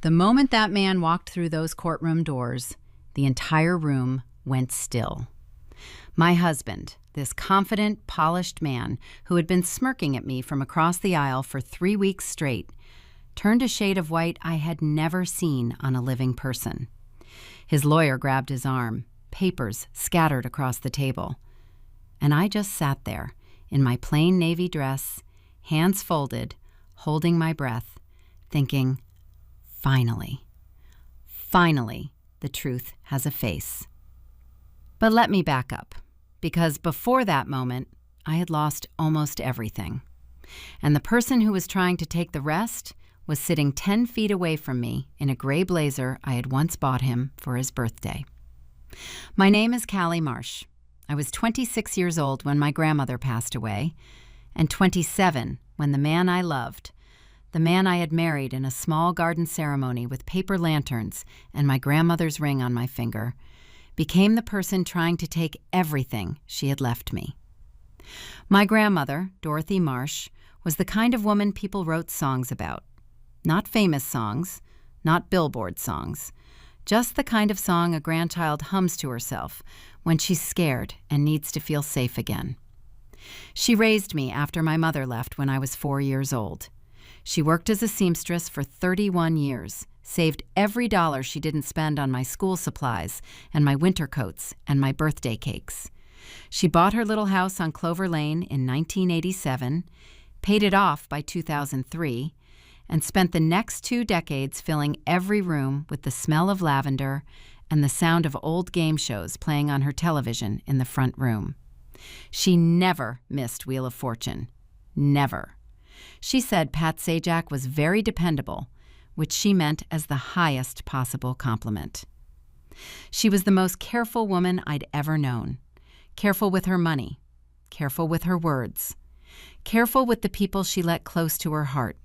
The moment that man walked through those courtroom doors, the entire room went still. My husband, this confident, polished man who had been smirking at me from across the aisle for 3 weeks straight, turned a shade of white I had never seen on a living person. His lawyer grabbed his arm, papers scattered across the table. And I just sat there, in my plain navy dress, hands folded, holding my breath, thinking, finally, the truth has a face. But let me back up, because before that moment, I had lost almost everything. And the person who was trying to take the rest was sitting 10 feet away from me in a gray blazer I had once bought him for his birthday. My name is Callie Marsh. I was 26 years old when my grandmother passed away, and 27 when the man I loved, the man I had married in a small garden ceremony with paper lanterns and my grandmother's ring on my finger, became the person trying to take everything she had left me. My grandmother, Dorothy Marsh, was the kind of woman people wrote songs about. Not famous songs, not billboard songs, just the kind of song a grandchild hums to herself when she's scared and needs to feel safe again. She raised me after my mother left when I was 4 years old. She worked as a seamstress for 31 years, saved every dollar she didn't spend on my school supplies and my winter coats and my birthday cakes. She bought her little house on Clover Lane in 1987, paid it off by 2003, and spent the next 2 decades filling every room with the smell of lavender and the sound of old game shows playing on her television in the front room. She never missed Wheel of Fortune. Never. She said Pat Sajak was very dependable, which she meant as the highest possible compliment. She was the most careful woman I'd ever known. Careful with her money. Careful with her words. Careful with the people she let close to her heart.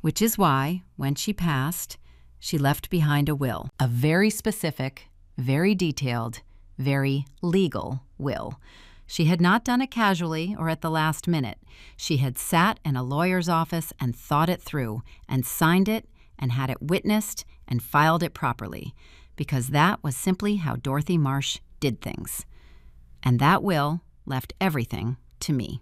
Which is why, when she passed, she left behind a will. A very specific, very detailed, very legal will. She had not done it casually or at the last minute. She had sat in a lawyer's office and thought it through, and signed it, and had it witnessed, and filed it properly, because that was simply how Dorothy Marsh did things. And that will left everything to me.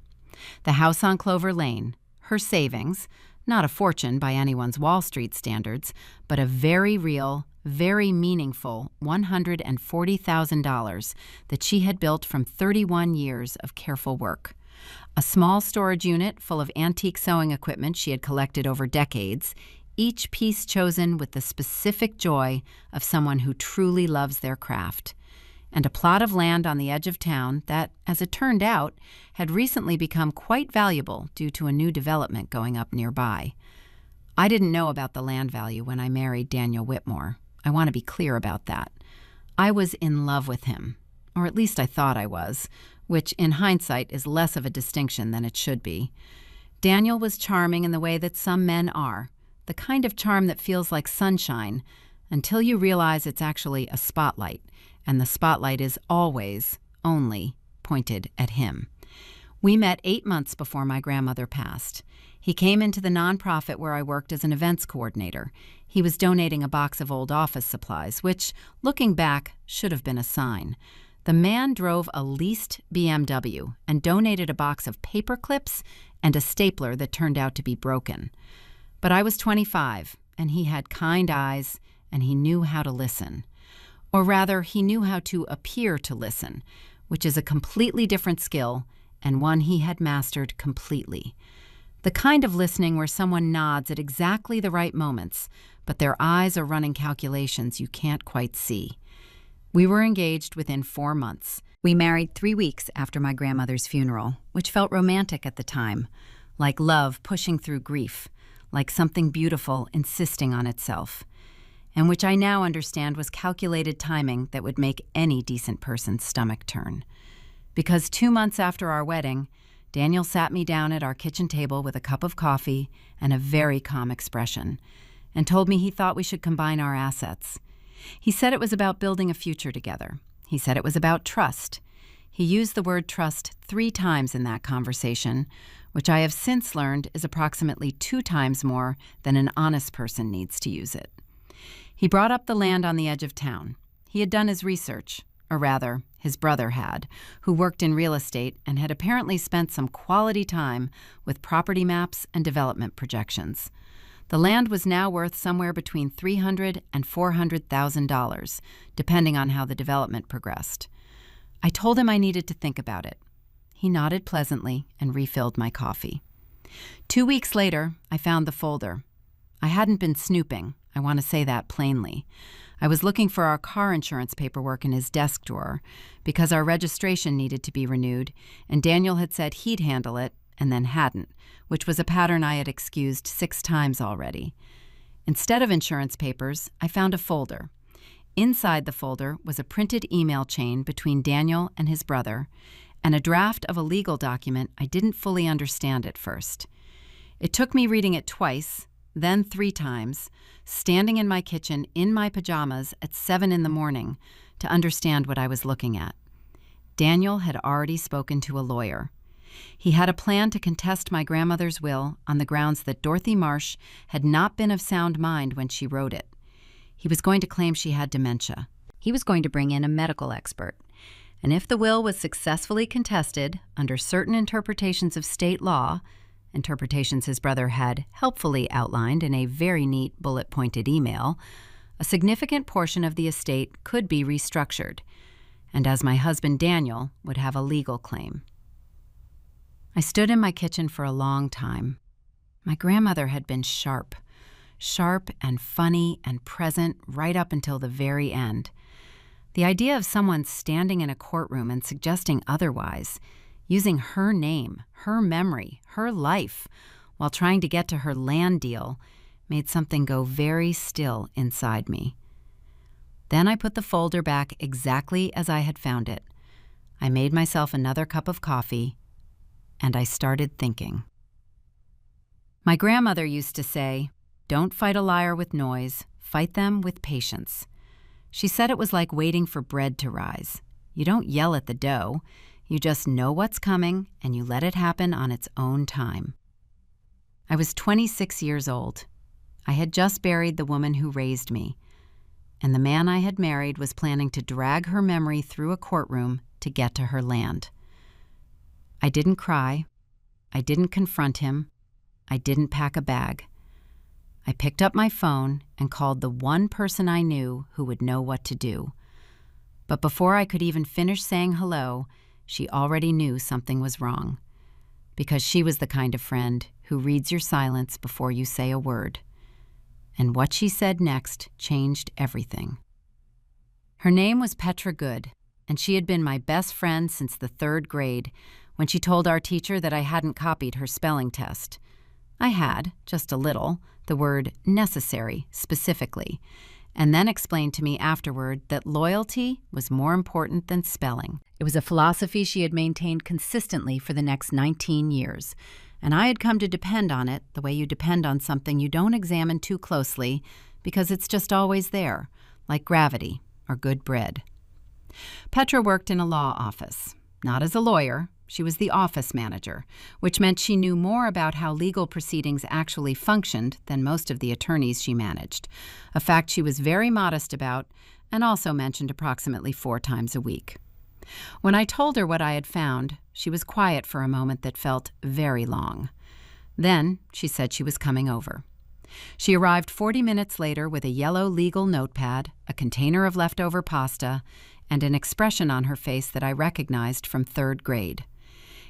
The house on Clover Lane, her savings, not a fortune by anyone's Wall Street standards, but a very real, very meaningful $140,000 that she had built from 31 years of careful work. A small storage unit full of antique sewing equipment she had collected over decades, each piece chosen with the specific joy of someone who truly loves their craft. And a plot of land on the edge of town that, as it turned out, had recently become quite valuable due to a new development going up nearby. I didn't know about the land value when I married Daniel Whitmore. I want to be clear about that. I was in love with him, or at least I thought I was, which in hindsight is less of a distinction than it should be. Daniel was charming in the way that some men are, the kind of charm that feels like sunshine, until you realize it's actually a spotlight, and the spotlight is always, only, pointed at him. We met 8 months before my grandmother passed. He came into the nonprofit where I worked as an events coordinator. He was donating a box of old office supplies, which, looking back, should have been a sign. The man drove a leased BMW and donated a box of paper clips and a stapler that turned out to be broken. But I was 25, and he had kind eyes, and he knew how to listen. Or rather, he knew how to appear to listen, which is a completely different skill and one he had mastered completely. The kind of listening where someone nods at exactly the right moments, but their eyes are running calculations you can't quite see. We were engaged within 4 months. We married 3 weeks after my grandmother's funeral, which felt romantic at the time, like love pushing through grief, like something beautiful insisting on itself, and which I now understand was calculated timing that would make any decent person's stomach turn. Because 2 months after our wedding, Daniel sat me down at our kitchen table with a cup of coffee and a very calm expression, and told me he thought we should combine our assets. He said it was about building a future together. He said it was about trust. He used the word trust 3 times in that conversation, which I have since learned is approximately 2 times more than an honest person needs to use it. He brought up the land on the edge of town. He had done his research, or rather, his brother had, who worked in real estate and had apparently spent some quality time with property maps and development projections. The land was now worth somewhere between $300,000 and $400,000, depending on how the development progressed. I told him I needed to think about it. He nodded pleasantly and refilled my coffee. 2 weeks later, I found the folder. I hadn't been snooping. I want to say that plainly. I was looking for our car insurance paperwork in his desk drawer because our registration needed to be renewed, and Daniel had said he'd handle it and then hadn't, which was a pattern I had excused 6 times already. Instead of insurance papers, I found a folder. Inside the folder was a printed email chain between Daniel and his brother, and a draft of a legal document I didn't fully understand at first. It took me reading it twice, then 3 times, standing in my kitchen in my pajamas at 7 a.m, to understand what I was looking at. Daniel had already spoken to a lawyer. He had a plan to contest my grandmother's will on the grounds that Dorothy Marsh had not been of sound mind when she wrote it. He was going to claim she had dementia. He was going to bring in a medical expert. And if the will was successfully contested under certain interpretations of state law, interpretations his brother had helpfully outlined in a very neat bullet-pointed email, a significant portion of the estate could be restructured, and as my husband Daniel would have a legal claim. I stood in my kitchen for a long time. My grandmother had been sharp and funny and present right up until the very end. The idea of someone standing in a courtroom and suggesting otherwise, using her name, her memory, her life, while trying to get to her land deal, made something go very still inside me. Then I put the folder back exactly as I had found it. I made myself another cup of coffee, and I started thinking. My grandmother used to say, "Don't fight a liar with noise, fight them with patience." She said it was like waiting for bread to rise. You don't yell at the dough. You just know what's coming, and you let it happen on its own time. I was 26 years old. I had just buried the woman who raised me, and the man I had married was planning to drag her memory through a courtroom to get to her land. I didn't cry. I didn't confront him. I didn't pack a bag. I picked up my phone and called the one person I knew who would know what to do. But before I could even finish saying hello, she already knew something was wrong, because she was the kind of friend who reads your silence before you say a word. And what she said next changed everything. Her name was Petra Good, and she had been my best friend since the 3rd grade, when she told our teacher that I hadn't copied her spelling test. I had, just a little, the word necessary specifically, and then explained to me afterward that loyalty was more important than spelling. It was a philosophy she had maintained consistently for the next 19 years, and I had come to depend on it the way you depend on something you don't examine too closely because it's just always there, like gravity or good bread. Petra worked in a law office, not as a lawyer. She was the office manager, which meant she knew more about how legal proceedings actually functioned than most of the attorneys she managed, a fact she was very modest about and also mentioned approximately 4 times a week. When I told her what I had found, she was quiet for a moment that felt very long. Then she said she was coming over. She arrived 40 minutes later with a yellow legal notepad, a container of leftover pasta, and an expression on her face that I recognized from 3rd grade.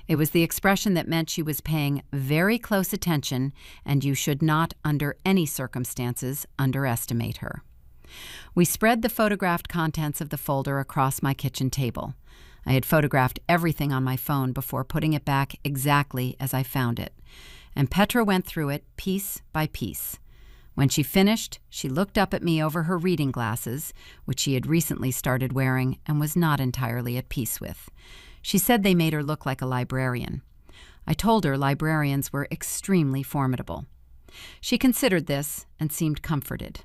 It was the expression that meant she was paying very close attention, and you should not, under any circumstances, underestimate her. We spread the photographed contents of the folder across my kitchen table. I had photographed everything on my phone before putting it back exactly as I found it, and Petra went through it piece by piece. When she finished, she looked up at me over her reading glasses, which she had recently started wearing and was not entirely at peace with. She said they made her look like a librarian. I told her librarians were extremely formidable. She considered this and seemed comforted.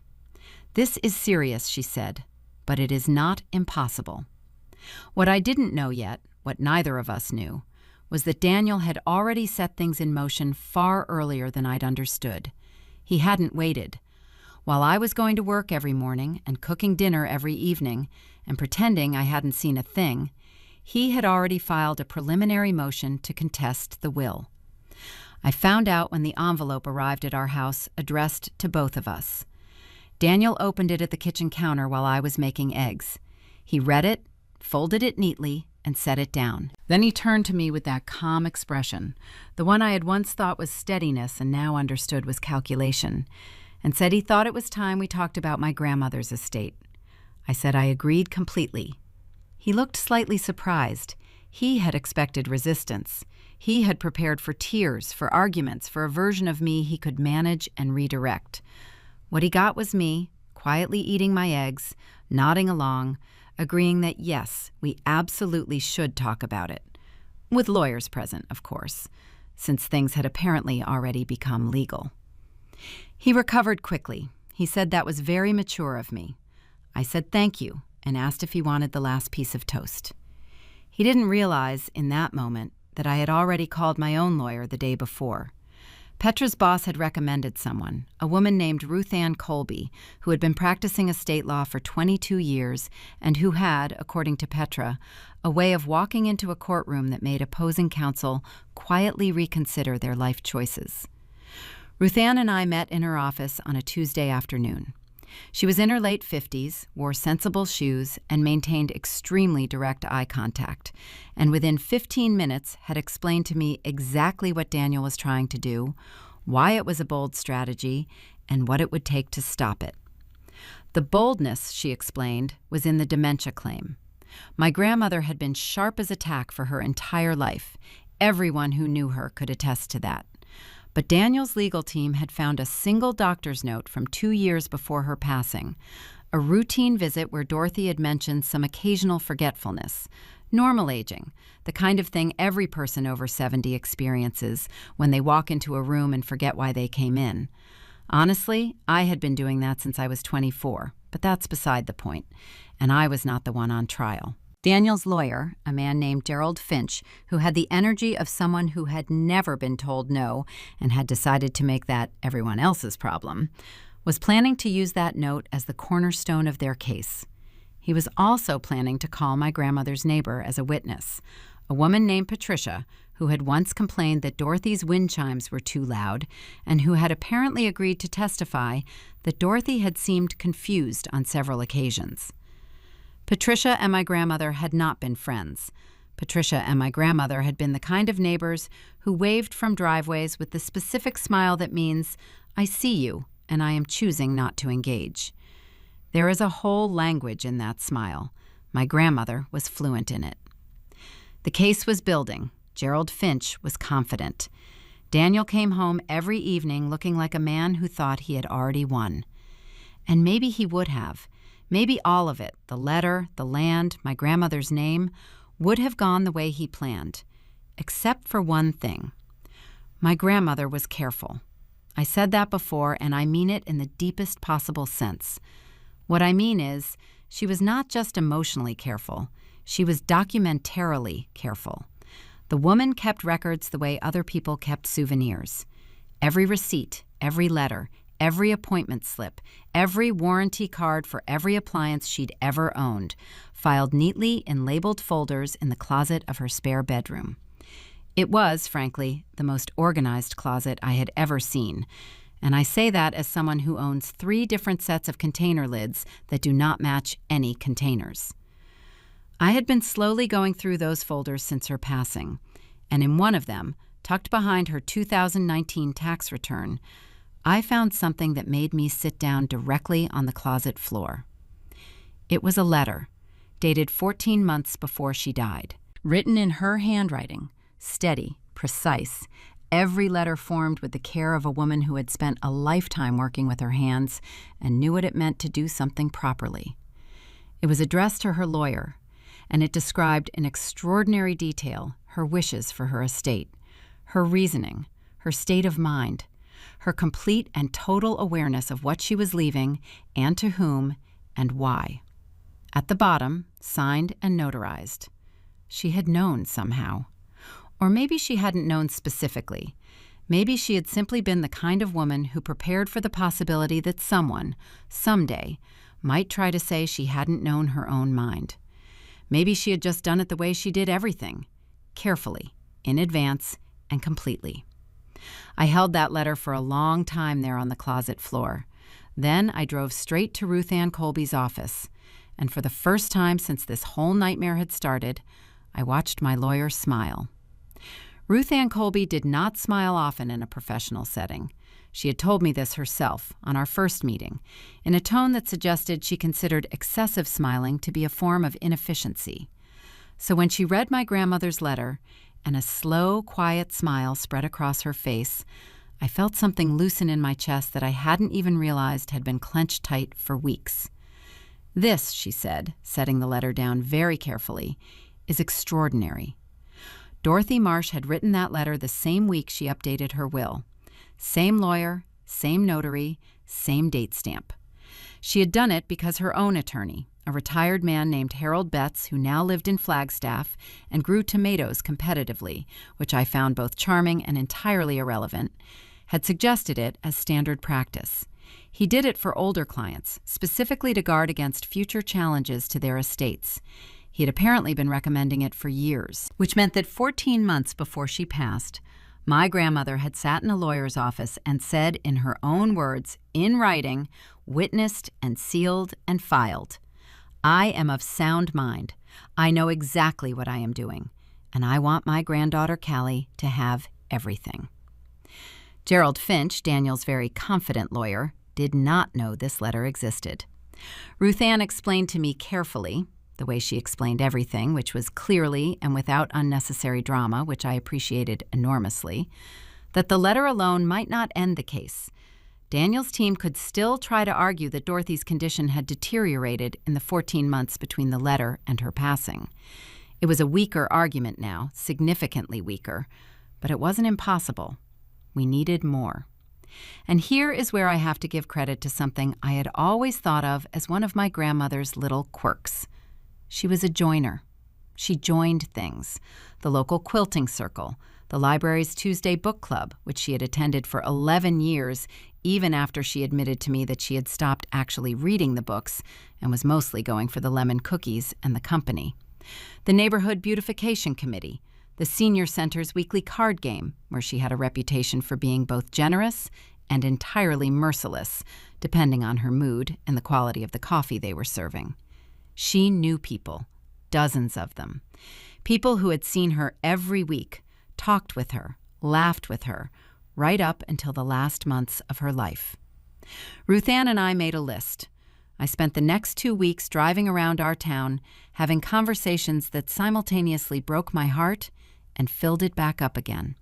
"This is serious," she said, "but it is not impossible." What I didn't know yet, what neither of us knew, was that Daniel had already set things in motion far earlier than I'd understood. He hadn't waited. While I was going to work every morning and cooking dinner every evening and pretending I hadn't seen a thing, he had already filed a preliminary motion to contest the will. I found out when the envelope arrived at our house addressed to both of us. Daniel opened it at the kitchen counter while I was making eggs. He read it, folded it neatly, and set it down. Then he turned to me with that calm expression, the one I had once thought was steadiness and now understood was calculation, and said he thought it was time we talked about my grandmother's estate. I said I agreed completely. He looked slightly surprised. He had expected resistance. He had prepared for tears, for arguments, for a version of me he could manage and redirect. What he got was me, quietly eating my eggs, nodding along, agreeing that yes, we absolutely should talk about it. With lawyers present, of course, since things had apparently already become legal. He recovered quickly. He said that was very mature of me. I said thank you and asked if he wanted the last piece of toast. He didn't realize in that moment that I had already called my own lawyer the day before. Petra's boss had recommended someone, a woman named Ruth Ann Colby, who had been practicing estate law for 22 years and who had, according to Petra, a way of walking into a courtroom that made opposing counsel quietly reconsider their life choices. Ruth Ann and I met in her office on a Tuesday afternoon. She was in her late 50s, wore sensible shoes, and maintained extremely direct eye contact, and within 15 minutes had explained to me exactly what Daniel was trying to do, why it was a bold strategy, and what it would take to stop it. The boldness, she explained, was in the dementia claim. My grandmother had been sharp as a tack for her entire life. Everyone who knew her could attest to that. But Daniel's legal team had found a single doctor's note from 2 years before her passing, a routine visit where Dorothy had mentioned some occasional forgetfulness, normal aging, the kind of thing every person over 70 experiences when they walk into a room and forget why they came in. Honestly, I had been doing that since I was 24, but that's beside the point, and I was not the one on trial. Daniel's lawyer, a man named Gerald Finch, who had the energy of someone who had never been told no and had decided to make that everyone else's problem, was planning to use that note as the cornerstone of their case. He was also planning to call my grandmother's neighbor as a witness, a woman named Patricia, who had once complained that Dorothy's wind chimes were too loud and who had apparently agreed to testify that Dorothy had seemed confused on several occasions. Patricia and my grandmother had not been friends. Patricia and my grandmother had been the kind of neighbors who waved from driveways with the specific smile that means, I see you, and I am choosing not to engage. There is a whole language in that smile. My grandmother was fluent in it. The case was building. Gerald Finch was confident. Daniel came home every evening looking like a man who thought he had already won. And maybe he would have. Maybe all of it, the letter, the land, my grandmother's name, would have gone the way he planned, except for one thing. My grandmother was careful. I said that before, and I mean it in the deepest possible sense. What I mean is, she was not just emotionally careful, she was documentarily careful. The woman kept records the way other people kept souvenirs. Every receipt, every letter, every appointment slip, every warranty card for every appliance she'd ever owned, filed neatly in labeled folders in the closet of her spare bedroom. It was, frankly, the most organized closet I had ever seen, and I say that as someone who owns 3 different sets of container lids that do not match any containers. I had been slowly going through those folders since her passing, and in one of them, tucked behind her 2019 tax return, I found something that made me sit down directly on the closet floor. It was a letter, dated 14 months before she died, written in her handwriting, steady, precise, every letter formed with the care of a woman who had spent a lifetime working with her hands and knew what it meant to do something properly. It was addressed to her lawyer, and it described in extraordinary detail her wishes for her estate, her reasoning, her state of mind, her complete and total awareness of what she was leaving and to whom and why. At the bottom, signed and notarized. She had known somehow. Or maybe she hadn't known specifically. Maybe she had simply been the kind of woman who prepared for the possibility that someone, someday, might try to say she hadn't known her own mind. Maybe she had just done it the way she did everything, carefully, in advance, and completely. I held that letter for a long time there on the closet floor. Then I drove straight to Ruth Ann Colby's office, and for the first time since this whole nightmare had started, I watched my lawyer smile. Ruth Ann Colby did not smile often in a professional setting. She had told me this herself on our first meeting, in a tone that suggested she considered excessive smiling to be a form of inefficiency. So when she read my grandmother's letter, and a slow, quiet smile spread across her face, I felt something loosen in my chest that I hadn't even realized had been clenched tight for weeks. "This," she said, setting the letter down very carefully, "is extraordinary." Dorothy Marsh had written that letter the same week she updated her will. Same lawyer, same notary, same date stamp. She had done it because her own attorney, a retired man named Harold Betts, who now lived in Flagstaff and grew tomatoes competitively, which I found both charming and entirely irrelevant, had suggested it as standard practice. He did it for older clients, specifically to guard against future challenges to their estates. He had apparently been recommending it for years, which meant that 14 months before she passed, my grandmother had sat in a lawyer's office and said in her own words, in writing, witnessed and sealed and filed, "I am of sound mind. I know exactly what I am doing, and I want my granddaughter Callie to have everything." Gerald Finch, Daniel's very confident lawyer, did not know this letter existed. Ruth Ann explained to me carefully, the way she explained everything, which was clearly and without unnecessary drama, which I appreciated enormously, that the letter alone might not end the case. Daniel's team could still try to argue that Dorothy's condition had deteriorated in the 14 months between the letter and her passing. It was a weaker argument now, significantly weaker, but it wasn't impossible. We needed more. And here is where I have to give credit to something I had always thought of as one of my grandmother's little quirks. She was a joiner. She joined things. The local quilting circle, the library's Tuesday book club, which she had attended for 11 years, even after she admitted to me that she had stopped actually reading the books and was mostly going for the lemon cookies and the company. The neighborhood beautification committee, the senior center's weekly card game, where she had a reputation for being both generous and entirely merciless, depending on her mood and the quality of the coffee they were serving. She knew people, dozens of them. People who had seen her every week, talked with her, laughed with her, right up until the last months of her life. Ruth Ann and I made a list. I spent the next 2 weeks driving around our town, having conversations that simultaneously broke my heart and filled it back up again.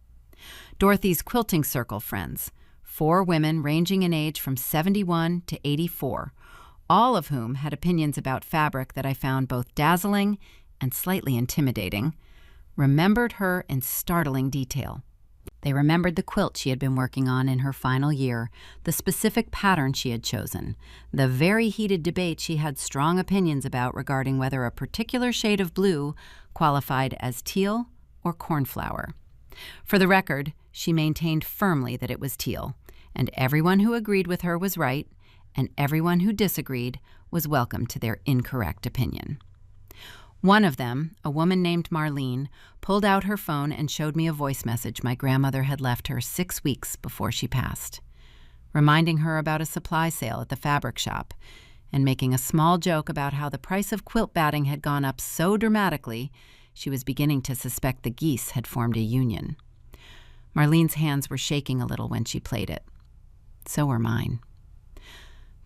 Dorothy's quilting circle friends, 4 women ranging in age from 71 to 84, all of whom had opinions about fabric that I found both dazzling and slightly intimidating, remembered her in startling detail. They remembered the quilt she had been working on in her final year, the specific pattern she had chosen, the very heated debate she had strong opinions about regarding whether a particular shade of blue qualified as teal or cornflower. For the record, she maintained firmly that it was teal, and everyone who agreed with her was right, and everyone who disagreed was welcome to their incorrect opinion. One of them, a woman named Marlene, pulled out her phone and showed me a voice message my grandmother had left her 6 weeks before she passed, reminding her about a supply sale at the fabric shop and making a small joke about how the price of quilt batting had gone up so dramatically she was beginning to suspect the geese had formed a union. Marlene's hands were shaking a little when she played it. So were mine.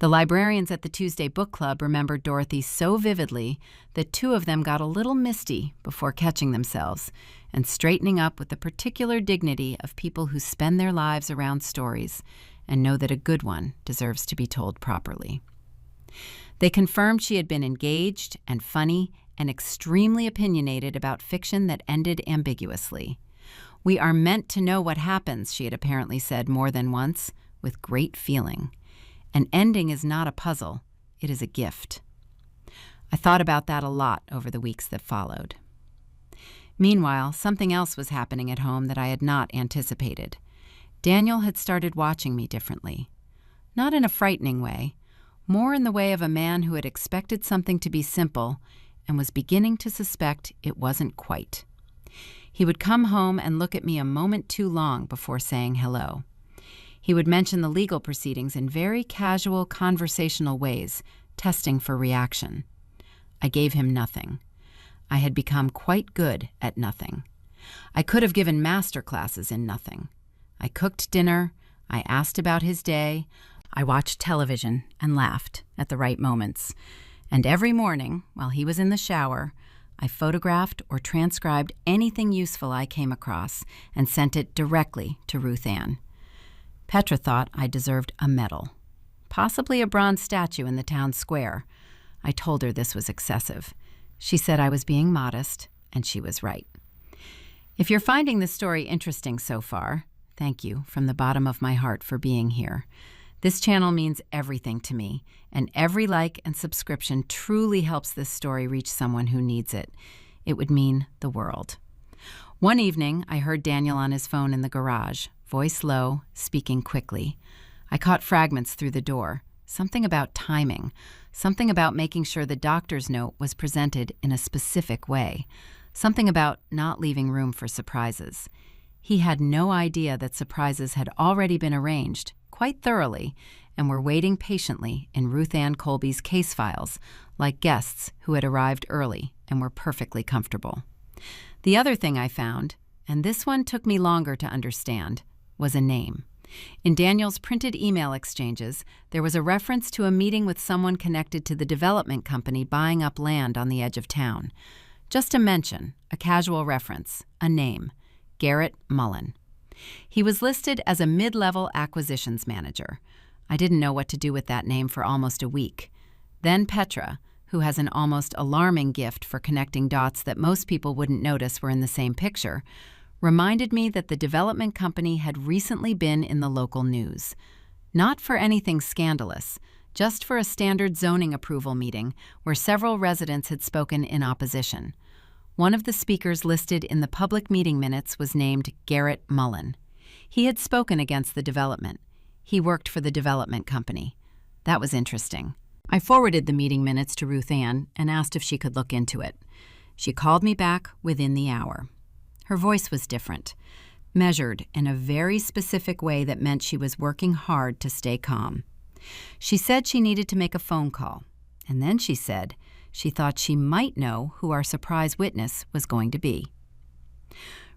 The librarians at the Tuesday Book Club remembered Dorothy so vividly that 2 of them got a little misty before catching themselves and straightening up with the particular dignity of people who spend their lives around stories and know that a good one deserves to be told properly. They confirmed she had been engaged and funny and extremely opinionated about fiction that ended ambiguously. "We are meant to know what happens," she had apparently said more than once, with great feeling. An ending is not a puzzle, it is a gift. I thought about that a lot over the weeks that followed. Meanwhile, something else was happening at home that I had not anticipated. Daniel had started watching me differently. Not in a frightening way, more in the way of a man who had expected something to be simple and was beginning to suspect it wasn't quite. He would come home and look at me a moment too long before saying hello. He would mention the legal proceedings in very casual, conversational ways, testing for reaction. I gave him nothing. I had become quite good at nothing. I could have given master classes in nothing. I cooked dinner, I asked about his day, I watched television and laughed at the right moments. And every morning, while he was in the shower, I photographed or transcribed anything useful I came across and sent it directly to Ruth Ann. Petra thought I deserved a medal, possibly a bronze statue in the town square. I told her this was excessive. She said I was being modest, and she was right. If you're finding this story interesting so far, thank you from the bottom of my heart for being here. This channel means everything to me, and every like and subscription truly helps this story reach someone who needs it. It would mean the world. One evening, I heard Daniel on his phone in the garage, voice low, speaking quickly. I caught fragments through the door, something about timing, something about making sure the doctor's note was presented in a specific way, something about not leaving room for surprises. He had no idea that surprises had already been arranged, quite thoroughly, and were waiting patiently in Ruth Ann Colby's case files, like guests who had arrived early and were perfectly comfortable. The other thing I found, and this one took me longer to understand, was a name. In Daniel's printed email exchanges, there was a reference to a meeting with someone connected to the development company buying up land on the edge of town. Just a mention, a casual reference, a name, Garrett Mullen. He was listed as a mid-level acquisitions manager. I didn't know what to do with that name for almost a week. Then Petra, who has an almost alarming gift for connecting dots that most people wouldn't notice were in the same picture, reminded me that the development company had recently been in the local news. Not for anything scandalous, just for a standard zoning approval meeting where several residents had spoken in opposition. One of the speakers listed in the public meeting minutes was named Garrett Mullen. He had spoken against the development. He worked for the development company. That was interesting. I forwarded the meeting minutes to Ruth Ann and asked if she could look into it. She called me back within the hour. Her voice was different, measured in a very specific way that meant she was working hard to stay calm. She said she needed to make a phone call, and then she said she thought she might know who our surprise witness was going to be.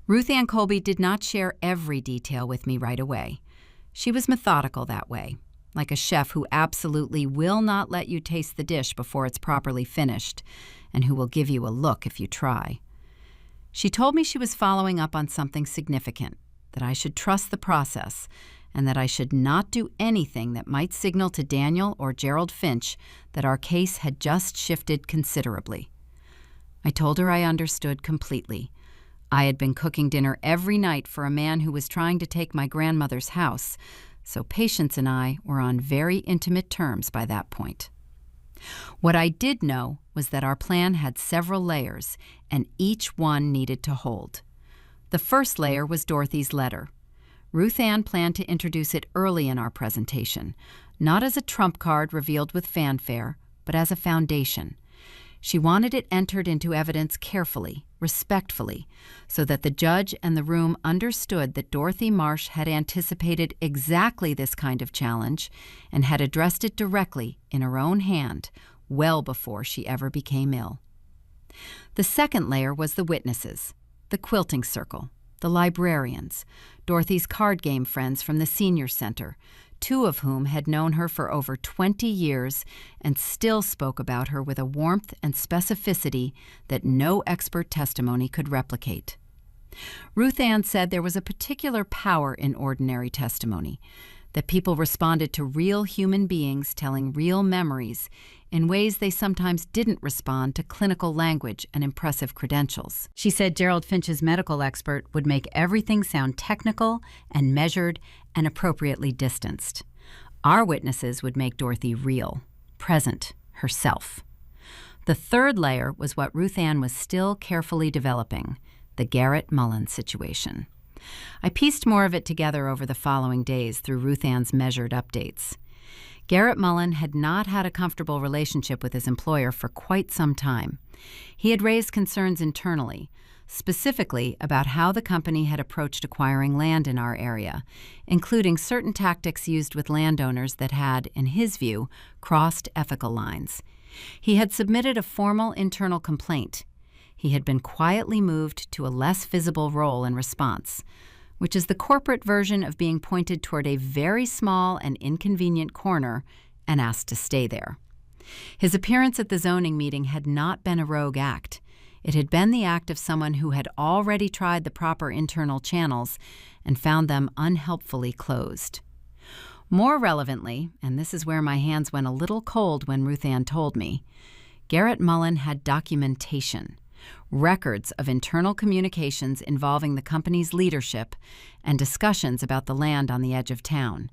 Ruth Ann Colby did not share every detail with me right away. She was methodical that way, like a chef who absolutely will not let you taste the dish before it's properly finished, and who will give you a look if you try. She told me she was following up on something significant, that I should trust the process, and that I should not do anything that might signal to Daniel or Gerald Finch that our case had just shifted considerably. I told her I understood completely. I had been cooking dinner every night for a man who was trying to take my grandmother's house, so Patience and I were on very intimate terms by that point. What I did know was that our plan had several layers, and each one needed to hold. The first layer was Dorothy's letter. Ruth Ann planned to introduce it early in our presentation, not as a trump card revealed with fanfare, but as a foundation. She wanted it entered into evidence carefully, respectfully, so that the judge and the room understood that Dorothy Marsh had anticipated exactly this kind of challenge and had addressed it directly in her own hand well before she ever became ill. The second layer was the witnesses, the quilting circle, the librarians, Dorothy's card game friends from the senior center, 2 of whom had known her for over 20 years and still spoke about her with a warmth and specificity that no expert testimony could replicate. Ruth Ann said there was a particular power in ordinary testimony, that people responded to real human beings telling real memories in ways they sometimes didn't respond to clinical language and impressive credentials. She said Gerald Finch's medical expert would make everything sound technical and measured and appropriately distanced. Our witnesses would make Dorothy real, present, herself. The third layer was what Ruth Ann was still carefully developing, the Garrett Mullen situation. I pieced more of it together over the following days through Ruth Ann's measured updates. Garrett Mullen had not had a comfortable relationship with his employer for quite some time. He had raised concerns internally, specifically about how the company had approached acquiring land in our area, including certain tactics used with landowners that had, in his view, crossed ethical lines. He had submitted a formal internal complaint. He had been quietly moved to a less visible role in response, which is the corporate version of being pointed toward a very small and inconvenient corner and asked to stay there. His appearance at the zoning meeting had not been a rogue act. It had been the act of someone who had already tried the proper internal channels and found them unhelpfully closed. More relevantly, and this is where my hands went a little cold when Ruth Ann told me, Garrett Mullen had documentation, records of internal communications involving the company's leadership and discussions about the land on the edge of town.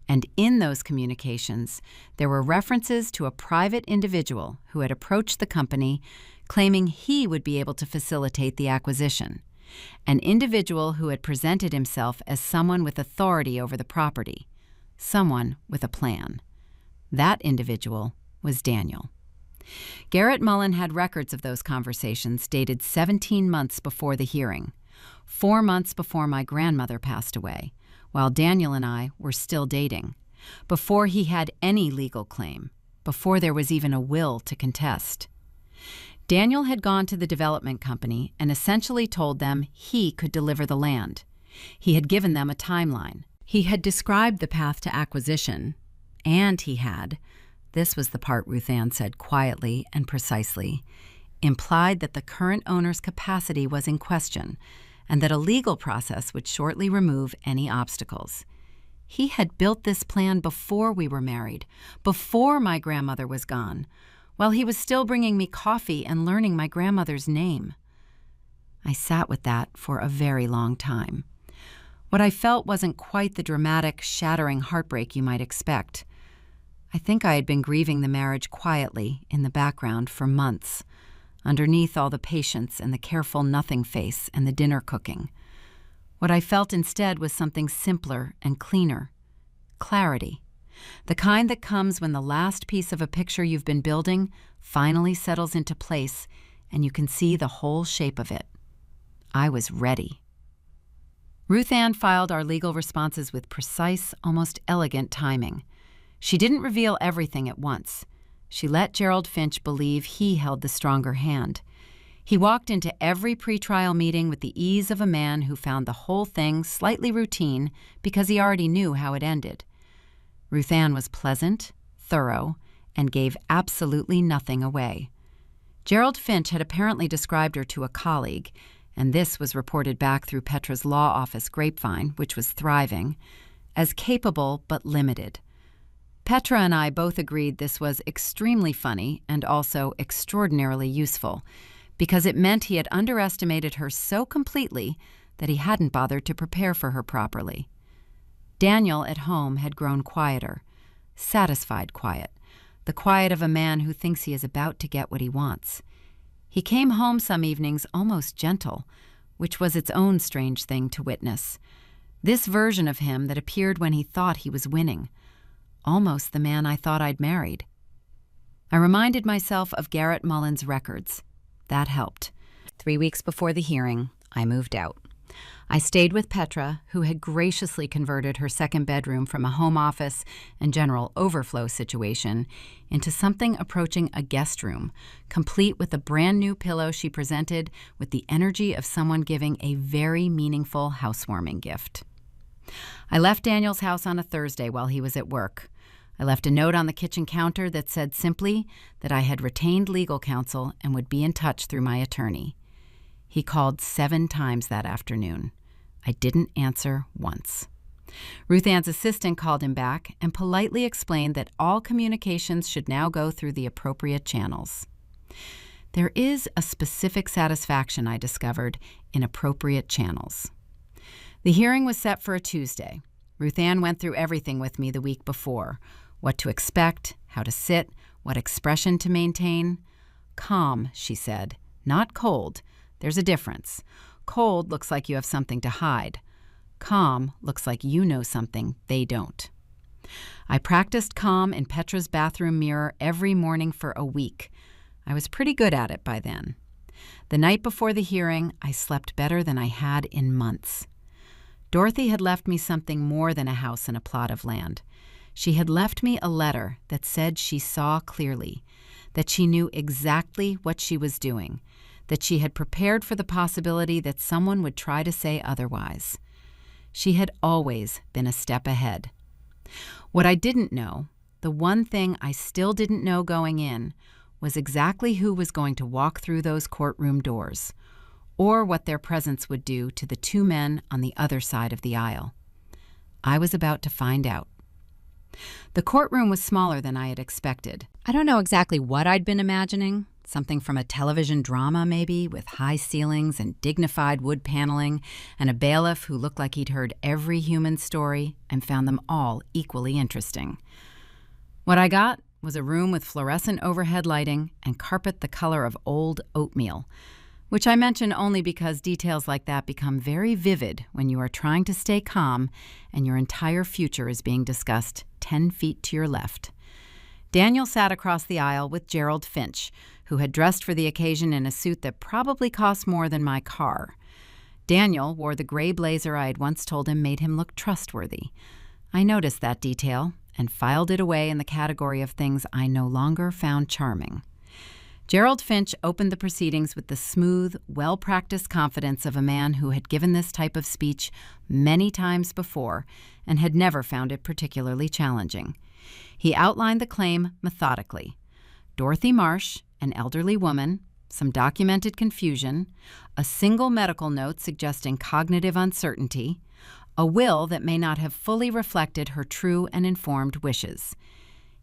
And in those communications, there were references to a private individual who had approached the company claiming he would be able to facilitate the acquisition, an individual who had presented himself as someone with authority over the property, someone with a plan. That individual was Daniel. Garrett Mullen had records of those conversations dated 17 months before the hearing, 4 months before my grandmother passed away, while Daniel and I were still dating, before he had any legal claim, before there was even a will to contest. Daniel had gone to the development company and essentially told them he could deliver the land. He had given them a timeline. He had described the path to acquisition, and he had, this was the part Ruth Ann said quietly and precisely, implied that the current owner's capacity was in question and that a legal process would shortly remove any obstacles. He had built this plan before we were married, before my grandmother was gone, while he was still bringing me coffee and learning my grandmother's name. I sat with that for a very long time. What I felt wasn't quite the dramatic, shattering heartbreak you might expect. I think I had been grieving the marriage quietly, in the background, for months, underneath all the patience and the careful nothing face and the dinner cooking. What I felt instead was something simpler and cleaner. Clarity. The kind that comes when the last piece of a picture you've been building finally settles into place and you can see the whole shape of it. I was ready. Ruth Ann filed our legal responses with precise, almost elegant timing. She didn't reveal everything at once. She let Gerald Finch believe he held the stronger hand. He walked into every pretrial meeting with the ease of a man who found the whole thing slightly routine because he already knew how it ended. Ruth Ann was pleasant, thorough, and gave absolutely nothing away. Gerald Finch had apparently described her to a colleague, and this was reported back through Petra's law office grapevine, which was thriving, as capable but limited. Petra and I both agreed this was extremely funny and also extraordinarily useful, because it meant he had underestimated her so completely that he hadn't bothered to prepare for her properly. Daniel at home had grown quieter, satisfied quiet, the quiet of a man who thinks he is about to get what he wants. He came home some evenings almost gentle, which was its own strange thing to witness. This version of him that appeared when he thought he was winning. Almost the man I thought I'd married. I reminded myself of Garrett Mullen's records. That helped. 3 weeks before the hearing, I moved out. I stayed with Petra, who had graciously converted her second bedroom from a home office and general overflow situation into something approaching a guest room, complete with a brand new pillow she presented with the energy of someone giving a very meaningful housewarming gift. I left Daniel's house on a Thursday while he was at work. I left a note on the kitchen counter that said simply that I had retained legal counsel and would be in touch through my attorney. He called 7 times that afternoon. I didn't answer once. Ruth Ann's assistant called him back and politely explained that all communications should now go through the appropriate channels. There is a specific satisfaction, I discovered, in appropriate channels. The hearing was set for a Tuesday. Ruth Ann went through everything with me the week before. What to expect, how to sit, what expression to maintain. Calm, she said, not cold. There's a difference. Cold looks like you have something to hide. Calm looks like you know something they don't. I practiced calm in Petra's bathroom mirror every morning for a week. I was pretty good at it by then. The night before the hearing, I slept better than I had in months. Dorothy had left me something more than a house and a plot of land. She had left me a letter that said she saw clearly, that she knew exactly what she was doing, that she had prepared for the possibility that someone would try to say otherwise. She had always been a step ahead. What I didn't know, the one thing I still didn't know going in, was exactly who was going to walk through those courtroom doors, or what their presence would do to the two men on the other side of the aisle. I was about to find out. The courtroom was smaller than I had expected. I don't know exactly what I'd been imagining. Something from a television drama, maybe, with high ceilings and dignified wood paneling, and a bailiff who looked like he'd heard every human story and found them all equally interesting. What I got was a room with fluorescent overhead lighting and carpet the color of old oatmeal, which I mention only because details like that become very vivid when you are trying to stay calm and your entire future is being discussed 10 feet to your left. Daniel sat across the aisle with Gerald Finch, who had dressed for the occasion in a suit that probably cost more than my car. Daniel wore the gray blazer I had once told him made him look trustworthy. I noticed that detail and filed it away in the category of things I no longer found charming. Gerald Finch opened the proceedings with the smooth, well-practiced confidence of a man who had given this type of speech many times before and had never found it particularly challenging. He outlined the claim methodically. Dorothy Marsh, an elderly woman, some documented confusion, a single medical note suggesting cognitive uncertainty, a will that may not have fully reflected her true and informed wishes.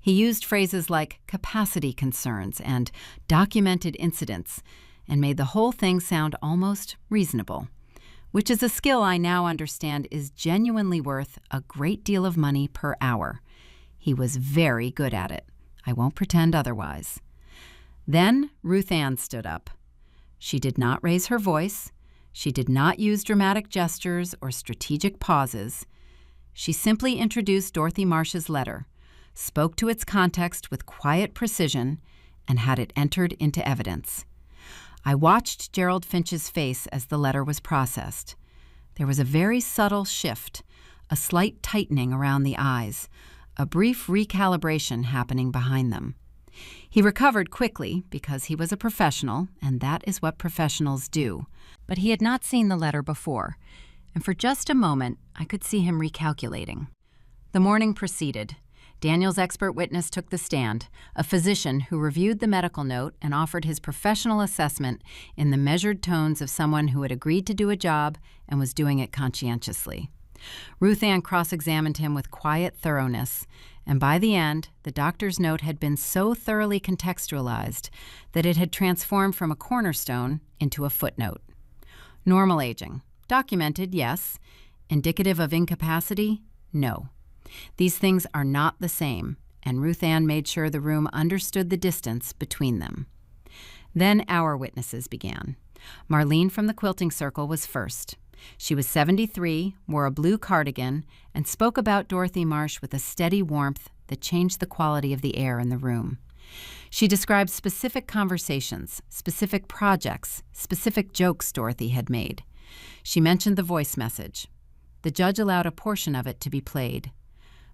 He used phrases like capacity concerns and documented incidents and made the whole thing sound almost reasonable, which is a skill I now understand is genuinely worth a great deal of money per hour. He was very good at it. I won't pretend otherwise. Then Ruth Ann stood up. She did not raise her voice. She did not use dramatic gestures or strategic pauses. She simply introduced Dorothy Marsh's letter, spoke to its context with quiet precision, and had it entered into evidence. I watched Gerald Finch's face as the letter was processed. There was a very subtle shift, a slight tightening around the eyes, a brief recalibration happening behind them. He recovered quickly because he was a professional, and that is what professionals do. But he had not seen the letter before, and for just a moment I could see him recalculating. The morning proceeded. Daniel's expert witness took the stand, a physician who reviewed the medical note and offered his professional assessment in the measured tones of someone who had agreed to do a job and was doing it conscientiously. Ruth Ann cross-examined him with quiet thoroughness, and by the end, the doctor's note had been so thoroughly contextualized that it had transformed from a cornerstone into a footnote. Normal aging. Documented, yes. Indicative of incapacity? No. These things are not the same, and Ruth Ann made sure the room understood the distance between them. Then our witnesses began. Marlene from the quilting circle was first. She was 73, wore a blue cardigan, and spoke about Dorothy Marsh with a steady warmth that changed the quality of the air in the room. She described specific conversations, specific projects, specific jokes Dorothy had made. She mentioned the voice message. The judge allowed a portion of it to be played.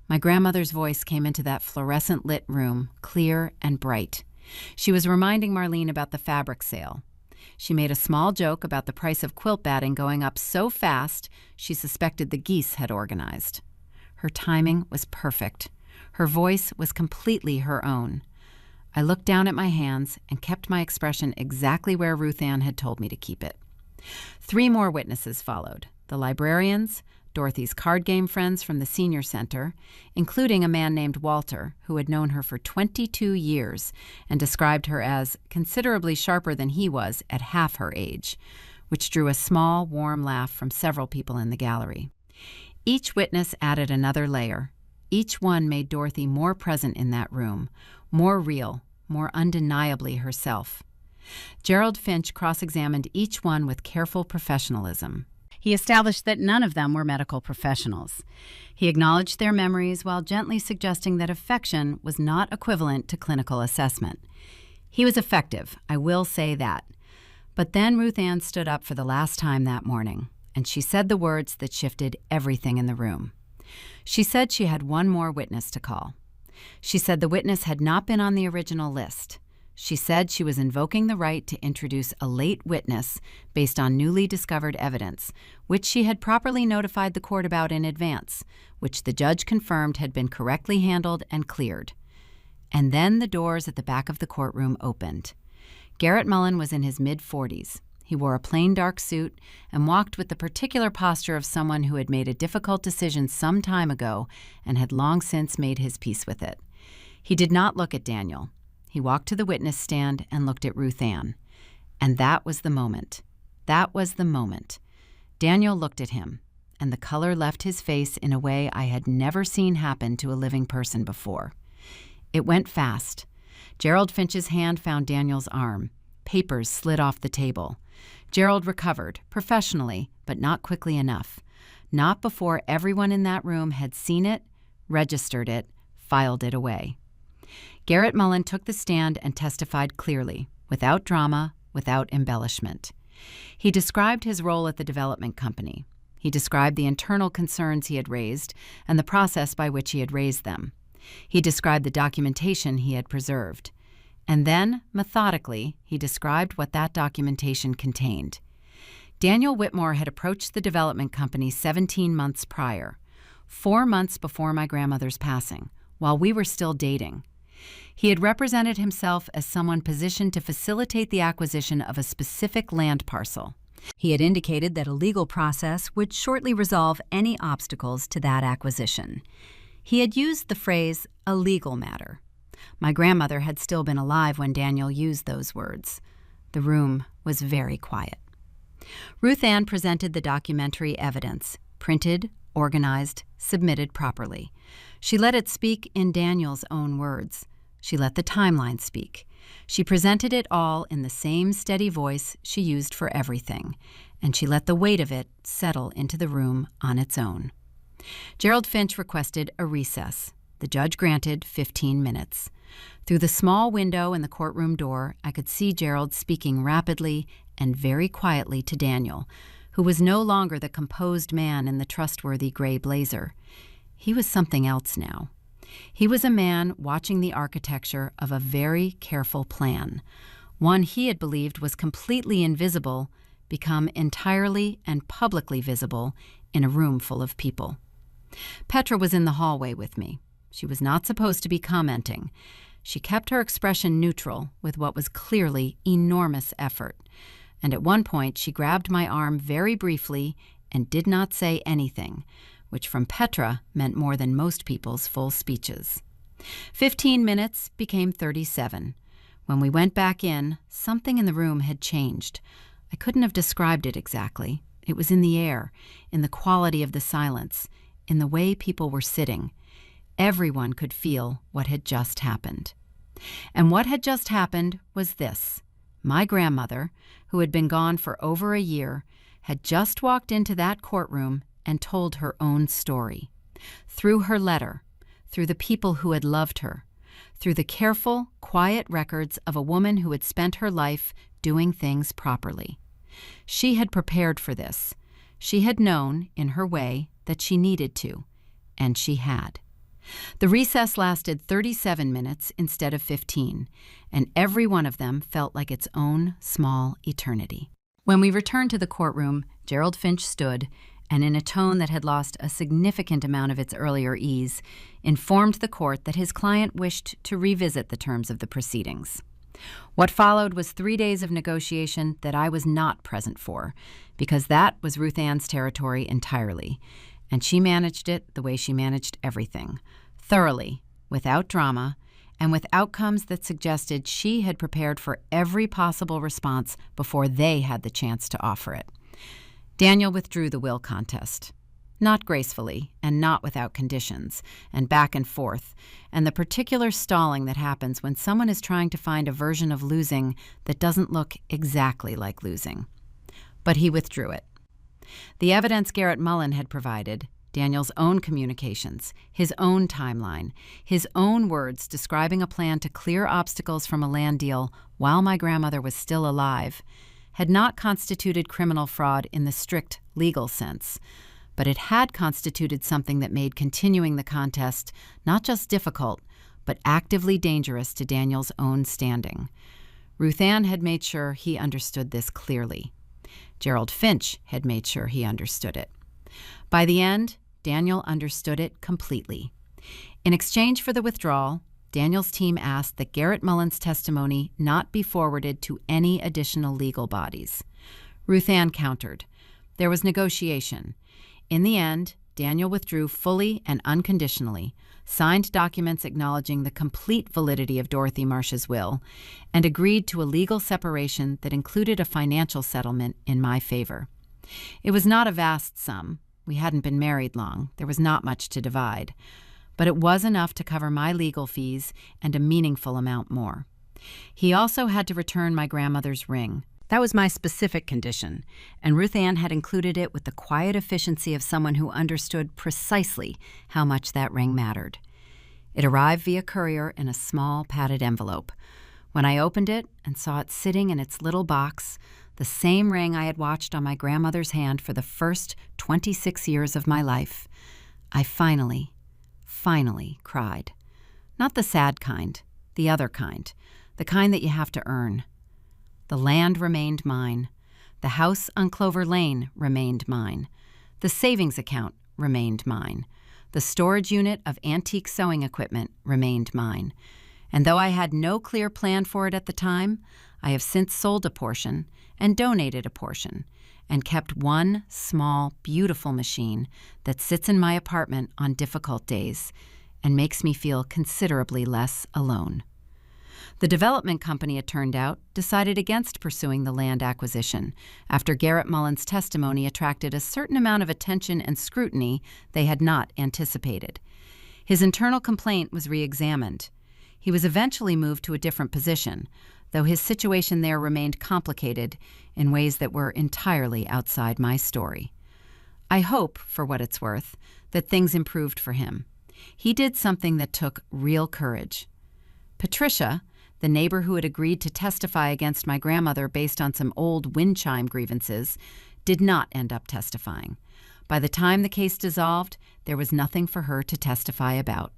My grandmother's voice came into that fluorescent-lit room, clear and bright. She was reminding Marlene about the fabric sale. She made a small joke about the price of quilt batting going up so fast she suspected the geese had organized. Her timing was perfect. Her voice was completely her own. I looked down at my hands and kept my expression exactly where Ruth Ann had told me to keep it. 3 more witnesses followed, the librarians, Dorothy's card game friends from the senior center, including a man named Walter, who had known her for 22 years and described her as considerably sharper than he was at half her age, which drew a small, warm laugh from several people in the gallery. Each witness added another layer. Each one made Dorothy more present in that room, more real, more undeniably herself. Gerald Finch cross-examined each one with careful professionalism. He established that none of them were medical professionals. He acknowledged their memories while gently suggesting that affection was not equivalent to clinical assessment. He was effective, I will say that. But then Ruth Ann stood up for the last time that morning, and she said the words that shifted everything in the room. She said she had one more witness to call. She said the witness had not been on the original list. She said she was invoking the right to introduce a late witness based on newly discovered evidence, which she had properly notified the court about in advance, which the judge confirmed had been correctly handled and cleared. And then the doors at the back of the courtroom opened. Garrett Mullen was in his mid-40s. He wore a plain dark suit and walked with the particular posture of someone who had made a difficult decision some time ago and had long since made his peace with it. He did not look at Daniel. He walked to the witness stand and looked at Ruth Ann. And that was the moment. That was the moment. Daniel looked at him, and the color left his face in a way I had never seen happen to a living person before. It went fast. Gerald Finch's hand found Daniel's arm. Papers slid off the table. Gerald recovered, professionally, but not quickly enough. Not before everyone in that room had seen it, registered it, filed it away. Garrett Mullen took the stand and testified clearly, without drama, without embellishment. He described his role at the development company. He described the internal concerns he had raised and the process by which he had raised them. He described the documentation he had preserved. And then, methodically, he described what that documentation contained. Daniel Whitmore had approached the development company 17 months prior, 4 months before my grandmother's passing, while we were still dating. He had represented himself as someone positioned to facilitate the acquisition of a specific land parcel. He had indicated that a legal process would shortly resolve any obstacles to that acquisition. He had used the phrase, a legal matter. My grandmother had still been alive when Daniel used those words. The room was very quiet. Ruth Ann presented the documentary evidence, printed, organized, submitted properly. She let it speak in Daniel's own words. She let the timeline speak. She presented it all in the same steady voice she used for everything, and she let the weight of it settle into the room on its own. Gerald Finch requested a recess. The judge granted 15 minutes. Through the small window in the courtroom door, I could see Gerald speaking rapidly and very quietly to Daniel, who was no longer the composed man in the trustworthy gray blazer. He was something else now. He was a man watching the architecture of a very careful plan, one he had believed was completely invisible, become entirely and publicly visible in a room full of people. Petra was in the hallway with me. She was not supposed to be commenting. She kept her expression neutral with what was clearly enormous effort, and at one point she grabbed my arm very briefly and did not say anything, which from Petra meant more than most people's full speeches. 15 minutes became 37. When we went back in, something in the room had changed. I couldn't have described it exactly. It was in the air, in the quality of the silence, in the way people were sitting. Everyone could feel what had just happened. And what had just happened was this. My grandmother, who had been gone for over a year, had just walked into that courtroom and told her own story. Through her letter, through the people who had loved her, through the careful, quiet records of a woman who had spent her life doing things properly. She had prepared for this. She had known, in her way, that she needed to, and she had. The recess lasted 37 minutes instead of 15, and every one of them felt like its own small eternity. When we returned to the courtroom, Gerald Finch stood, and in a tone that had lost a significant amount of its earlier ease, informed the court that his client wished to revisit the terms of the proceedings. What followed was 3 days of negotiation that I was not present for, because that was Ruth Ann's territory entirely, and she managed it the way she managed everything, thoroughly, without drama, and with outcomes that suggested she had prepared for every possible response before they had the chance to offer it. Daniel withdrew the will contest. Not gracefully, and not without conditions, and back and forth, and the particular stalling that happens when someone is trying to find a version of losing that doesn't look exactly like losing. But he withdrew it. The evidence Garrett Mullen had provided, Daniel's own communications, his own timeline, his own words describing a plan to clear obstacles from a land deal while my grandmother was still alive, had not constituted criminal fraud in the strict legal sense, but it had constituted something that made continuing the contest not just difficult, but actively dangerous to Daniel's own standing. Ruth Ann had made sure he understood this clearly. Gerald Finch had made sure he understood it. By the end, Daniel understood it completely. In exchange for the withdrawal, Daniel's team asked that Garrett Mullen's testimony not be forwarded to any additional legal bodies. Ruth Ann countered. There was negotiation. In the end, Daniel withdrew fully and unconditionally, signed documents acknowledging the complete validity of Dorothy Marsh's will, and agreed to a legal separation that included a financial settlement in my favor. It was not a vast sum. We hadn't been married long. There was not much to divide. But it was enough to cover my legal fees and a meaningful amount more. He also had to return my grandmother's ring. That was my specific condition, and Ruth Ann had included it with the quiet efficiency of someone who understood precisely how much that ring mattered. It arrived via courier in a small padded envelope. When I opened it and saw it sitting in its little box, the same ring I had watched on my grandmother's hand for the first 26 years of my life, I finally cried. Not the sad kind, the other kind, the kind that you have to earn. The land remained mine. The house on Clover Lane remained mine. The savings account remained mine. The storage unit of antique sewing equipment remained mine. And though I had no clear plan for it at the time, I have since sold a portion and donated a portion and kept one small, beautiful machine that sits in my apartment on difficult days and makes me feel considerably less alone. The development company, it turned out, decided against pursuing the land acquisition after Garrett Mullen's testimony attracted a certain amount of attention and scrutiny they had not anticipated. His internal complaint was re-examined. He was eventually moved to a different position, though his situation there remained complicated in ways that were entirely outside my story. I hope, for what it's worth, that things improved for him. He did something that took real courage. Patricia, the neighbor who had agreed to testify against my grandmother based on some old wind chime grievances, did not end up testifying. By the time the case dissolved, there was nothing for her to testify about.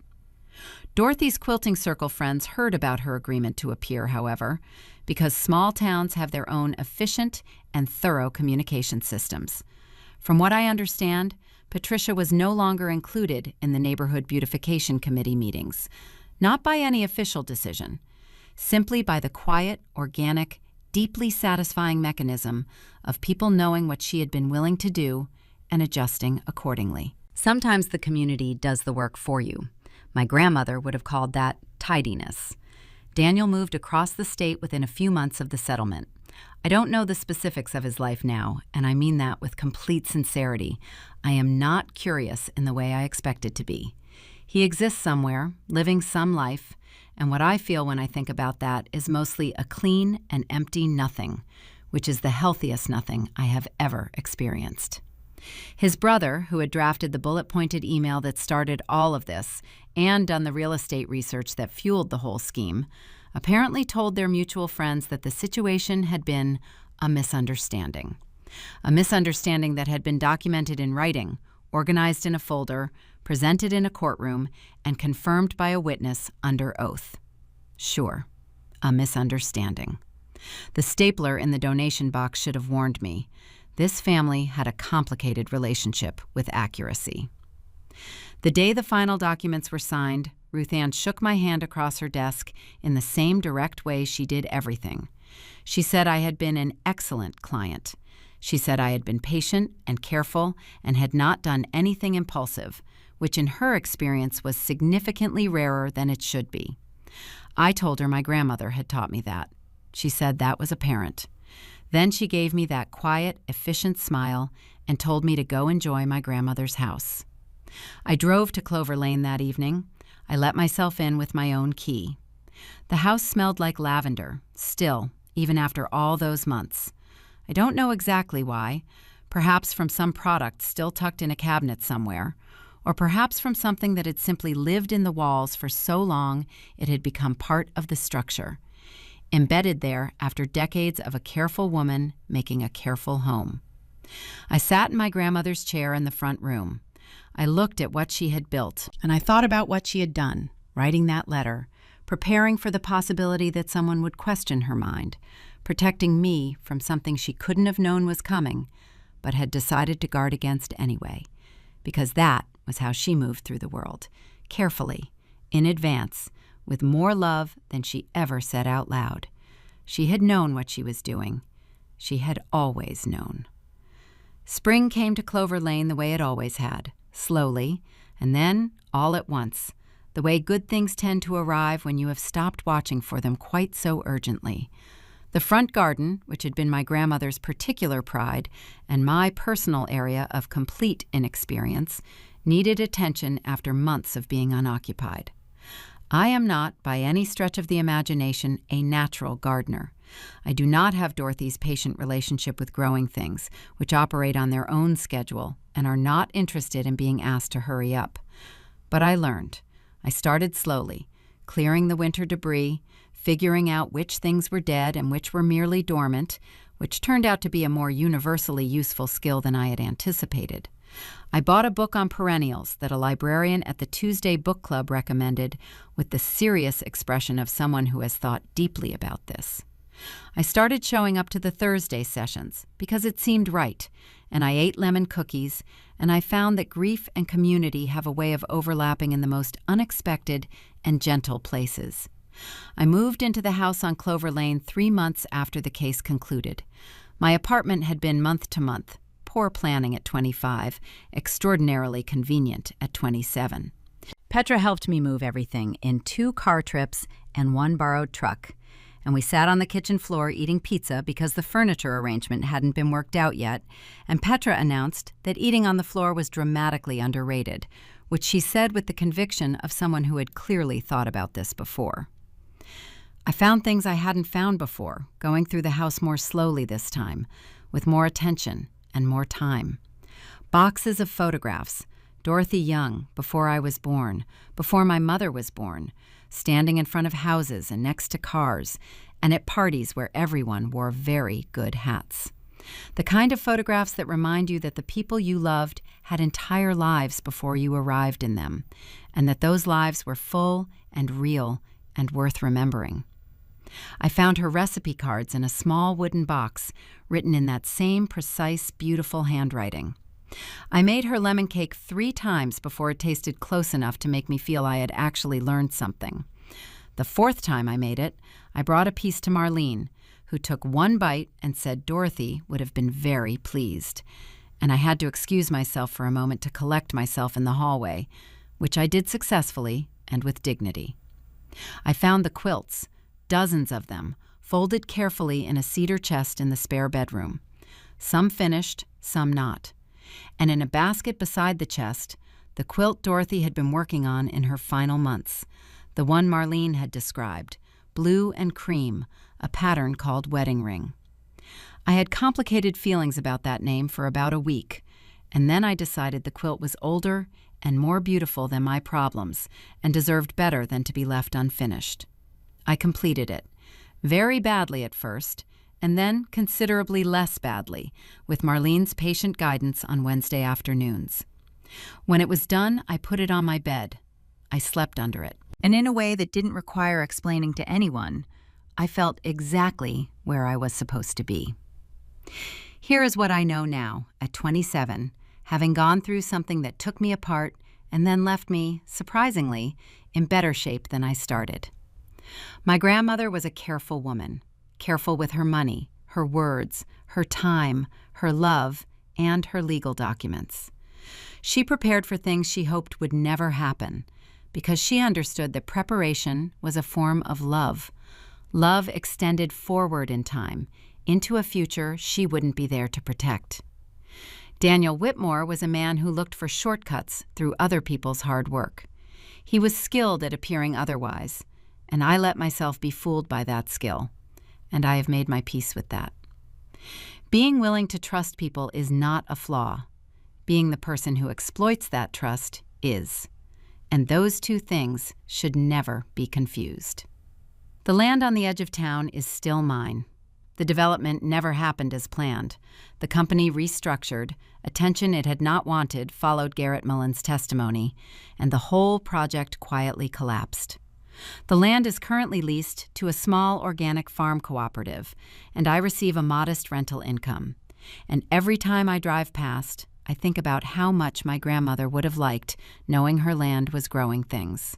Dorothy's Quilting Circle friends heard about her agreement to appear, however, because small towns have their own efficient and thorough communication systems. From what I understand, Patricia was no longer included in the Neighborhood Beautification Committee meetings, not by any official decision, simply by the quiet, organic, deeply satisfying mechanism of people knowing what she had been willing to do and adjusting accordingly. Sometimes the community does the work for you. My grandmother would have called that tidiness. Daniel moved across the state within a few months of the settlement. I don't know the specifics of his life now, and I mean that with complete sincerity. I am not curious in the way I expected to be. He exists somewhere, living some life, and what I feel when I think about that is mostly a clean and empty nothing, which is the healthiest nothing I have ever experienced. His brother, who had drafted the bullet-pointed email that started all of this and done the real estate research that fueled the whole scheme, apparently told their mutual friends that the situation had been a misunderstanding. A misunderstanding that had been documented in writing, organized in a folder, presented in a courtroom, and confirmed by a witness under oath. Sure, a misunderstanding. The stapler in the donation box should have warned me. This family had a complicated relationship with accuracy. The day the final documents were signed, Ruth Ann shook my hand across her desk in the same direct way she did everything. She said I had been an excellent client. She said I had been patient and careful and had not done anything impulsive, which in her experience was significantly rarer than it should be. I told her my grandmother had taught me that. She said that was apparent. Then she gave me that quiet, efficient smile and told me to go enjoy my grandmother's house. I drove to Clover Lane that evening. I let myself in with my own key. The house smelled like lavender, still, even after all those months. I don't know exactly why. perhaps from some product still tucked in a cabinet somewhere, or perhaps from something that had simply lived in the walls for so long it had become part of the structure, embedded there after decades of a careful woman making a careful home. I sat in my grandmother's chair in the front room. I looked at what she had built, and I thought about what she had done, writing that letter, preparing for the possibility that someone would question her mind, protecting me from something she couldn't have known was coming, but had decided to guard against anyway, because that was how she moved through the world, carefully, in advance, with more love than she ever said out loud. She had known what she was doing. She had always known. Spring came to Clover Lane the way it always had, slowly, and then all at once, the way good things tend to arrive when you have stopped watching for them quite so urgently. The front garden, which had been my grandmother's particular pride and my personal area of complete inexperience, needed attention after months of being unoccupied. I am not, by any stretch of the imagination, a natural gardener. I do not have Dorothy's patient relationship with growing things, which operate on their own schedule and are not interested in being asked to hurry up. But I learned. I started slowly, clearing the winter debris, figuring out which things were dead and which were merely dormant, which turned out to be a more universally useful skill than I had anticipated. I bought a book on perennials that a librarian at the Tuesday Book Club recommended with the serious expression of someone who has thought deeply about this. I started showing up to the Thursday sessions because it seemed right, and I ate lemon cookies, and I found that grief and community have a way of overlapping in the most unexpected and gentle places. I moved into the house on Clover Lane 3 months after the case concluded. My apartment had been month to month, poor planning at 25, extraordinarily convenient at 27. Petra helped me move everything in 2 car trips and 1 borrowed truck, and we sat on the kitchen floor eating pizza because the furniture arrangement hadn't been worked out yet, and Petra announced that eating on the floor was dramatically underrated, which she said with the conviction of someone who had clearly thought about this before. I found things I hadn't found before, going through the house more slowly this time, with more attention and more time. Boxes of photographs, Dorothy Young, before I was born, before my mother was born, standing in front of houses and next to cars, and at parties where everyone wore very good hats. The kind of photographs that remind you that the people you loved had entire lives before you arrived in them, and that those lives were full and real and worth remembering. I found her recipe cards in a small wooden box, written in that same precise, beautiful handwriting. I made her lemon cake 3 times before it tasted close enough to make me feel I had actually learned something. The 4th time I made it, I brought a piece to Marlene, who took 1 bite and said Dorothy would have been very pleased. And I had to excuse myself for a moment to collect myself in the hallway, which I did successfully and with dignity. I found the quilts, dozens of them, folded carefully in a cedar chest in the spare bedroom. Some finished, some not. And in a basket beside the chest, the quilt Dorothy had been working on in her final months, the one Marlene had described, blue and cream, a pattern called Wedding Ring. I had complicated feelings about that name for about a week, and then I decided the quilt was older and more beautiful than my problems and deserved better than to be left unfinished. I completed it, very badly at first, and then considerably less badly, with Marlene's patient guidance on Wednesday afternoons. When it was done, I put it on my bed. I slept under it. And in a way that didn't require explaining to anyone, I felt exactly where I was supposed to be. Here is what I know now, at 27, having gone through something that took me apart and then left me, surprisingly, in better shape than I started. My grandmother was a careful woman, careful with her money, her words, her time, her love, and her legal documents. She prepared for things she hoped would never happen, because she understood that preparation was a form of love. Love extended forward in time, into a future she wouldn't be there to protect. Daniel Whitmore was a man who looked for shortcuts through other people's hard work. He was skilled at appearing otherwise, and I let myself be fooled by that skill, and I have made my peace with that. Being willing to trust people is not a flaw. Being the person who exploits that trust is. And those two things should never be confused. The land on the edge of town is still mine. The development never happened as planned. The company restructured, attention it had not wanted followed Garrett Mullen's testimony, and the whole project quietly collapsed. The land is currently leased to a small organic farm cooperative, and I receive a modest rental income. And every time I drive past, I think about how much my grandmother would have liked knowing her land was growing things.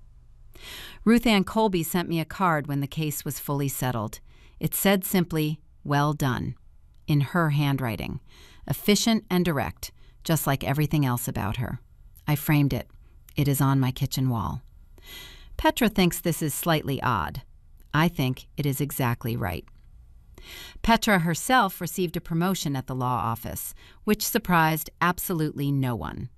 Ruth Ann Colby sent me a card when the case was fully settled. It said simply, "Well done," in her handwriting, efficient and direct, just like everything else about her. I framed it. It is on my kitchen wall. Petra thinks this is slightly odd. I think it is exactly right. Petra herself received a promotion at the law office, which surprised absolutely no one.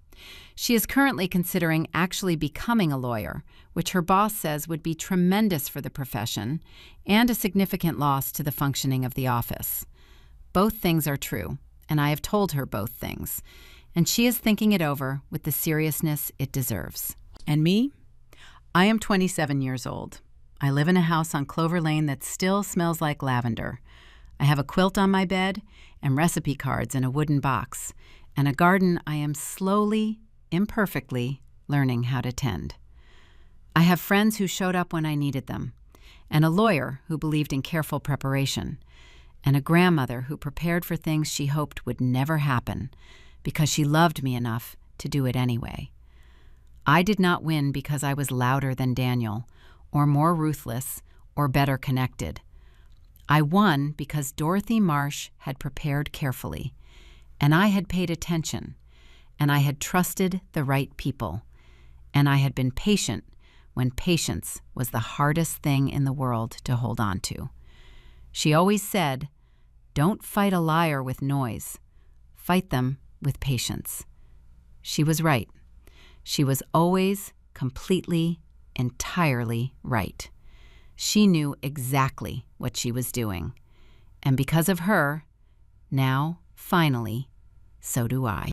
She is currently considering actually becoming a lawyer, which her boss says would be tremendous for the profession and a significant loss to the functioning of the office. Both things are true, and I have told her both things, and she is thinking it over with the seriousness it deserves. And me? I am 27 years old. I live in a house on Clover Lane that still smells like lavender. I have a quilt on my bed and recipe cards in a wooden box, and a garden I am slowly, imperfectly learning how to tend. I have friends who showed up when I needed them, and a lawyer who believed in careful preparation, and a grandmother who prepared for things she hoped would never happen because she loved me enough to do it anyway. I did not win because I was louder than Daniel, or more ruthless, or better connected. I won because Dorothy Marsh had prepared carefully, and I had paid attention, and I had trusted the right people, and I had been patient when patience was the hardest thing in the world to hold on to. She always said, "Don't fight a liar with noise. Fight them with patience." She was right. She was always completely, entirely right. She knew exactly what she was doing. And because of her, now, finally, so do I.